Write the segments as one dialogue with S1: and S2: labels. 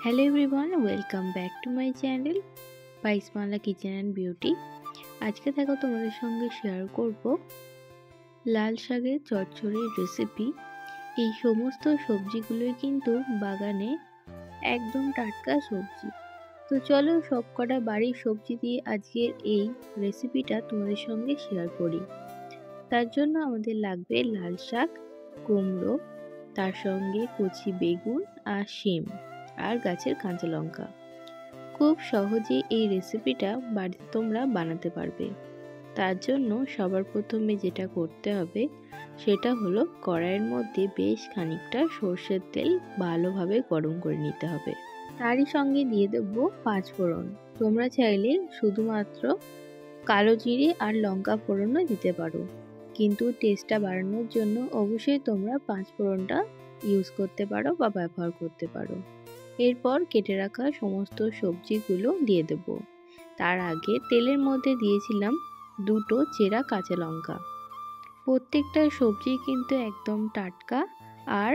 S1: Hello everyone, welcome back to my channel পাইসমালা kitchen and beauty. আজকে দেখো তোমাদের সঙ্গে শেয়ার করব লাল শাকের চচ্চড়ির রেসিপি। এই সমস্ত সবজিগুলোই কিন্তু বাগানে একদম টাটকা সবজি। তো চলো সবকটা বাড়ির সবজি দিয়ে আজকের এই রেসিপিটা তোমাদের সঙ্গে শেয়ার করি। তার জন্য আমাদের লাগবে লাল শাক, কুমড়ো, তার সঙ্গে কচি বেগুন আর শিম আর গাছের কাঁচা লঙ্কা। খুব সহজে এই রেসিপিটা বাড়িতে তোমরা বানাতে পারবে। তার জন্য সবার প্রথমে যেটা করতে হবে সেটা হলো কড়াইয়ের মধ্যে বেশ খানিকটা সর্ষের তেল ভালোভাবে গরম করে নিতে হবে। তারই সঙ্গে দিয়ে দেবো 5 ফোড়ন। তোমরা চাইলে শুধুমাত্র কালো জিরে আর লঙ্কা ফোড়নও দিতে পারো, কিন্তু টেস্টটা বাড়ানোর জন্য অবশ্যই তোমরা 5 ফোড়নটা ইউজ করতে পারো বা ব্যবহার করতে পারো। এরপর কেটে রাখা সমস্ত সবজিগুলো দিয়ে দেব। তার আগে তেলের মধ্যে দিয়েছিলাম 2টো চেরা কাঁচা লঙ্কা। প্রত্যেকটা সবজি কিন্তু একদম টাটকা আর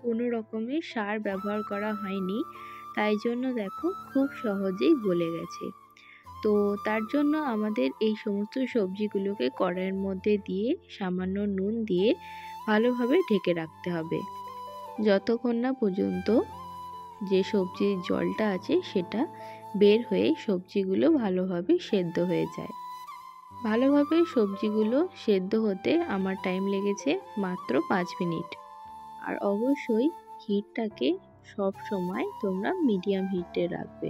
S1: কোনো রকমের সার ব্যবহার করা হয়নি, তাই জন্য দেখো খুব সহজেই গলে গেছে। তো তার জন্য আমাদের এই সমস্ত সবজিগুলোকে কড়াইয়ের মধ্যে দিয়ে সামান্য নুন দিয়ে ভালোভাবে ঢেকে রাখতে হবে, যতক্ষণ না পর্যন্ত যে সবজির জলটা আছে সেটা বের হয়ে সবজিগুলো ভালোভাবে সেদ্ধ হয়ে যায়। ভালোভাবে সবজিগুলো সেদ্ধ হতে আমার টাইম লেগেছে মাত্র 5 মিনিট। আর অবশ্যই হিটটাকে সব সময় তোমরা মিডিয়াম হিটে রাখবে।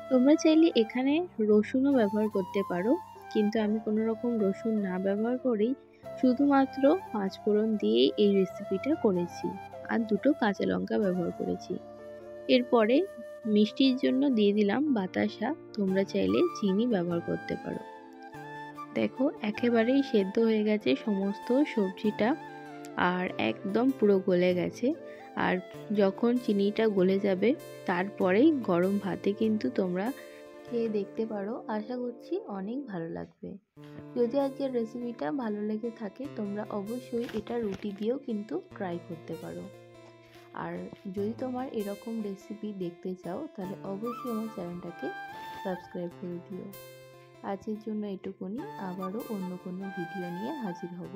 S1: তোমরা চাইলে এখানে রসুনও ব্যবহার করতে পারো, কিন্তু আমি কোনো রকম রসুন না ব্যবহার করেই শুধুমাত্র 5 ফোড়ন দিয়েই এই রেসিপিটা করেছি আর 2টো কাঁচা লঙ্কা ব্যবহার করেছি। এরপরে মিষ্টির জন্য দিয়ে দিলাম বাতাসা, তোমরা চাইলে চিনি ব্যবহার করতে পারো। দেখো একেবারেই সেদ্ধ হয়ে গেছে সমস্ত সবজিটা আর একদম পুরো গলে গেছে। আর যখন চিনিটা গলে যাবে তারপরেই গরম ভাতে কিন্তু তোমরা খেয়ে দেখতে পারো, আশা করছি অনেক ভালো লাগবে। যদি আজকের রেসিপিটা ভালো লেগে থাকে তোমরা অবশ্যই এটা রুটি দিয়েও কিন্তু ট্রাই করতে পারো। আর যদি তোমার এরকম রেসিপি দেখতে চাও তাহলে অবশ্যই আমার চ্যানেলটাকে সাবস্ক্রাইব করে দিও। আজকের জন্য এটুকুনি, আবারও অন্য কোনো ভিডিও নিয়ে হাজির হব।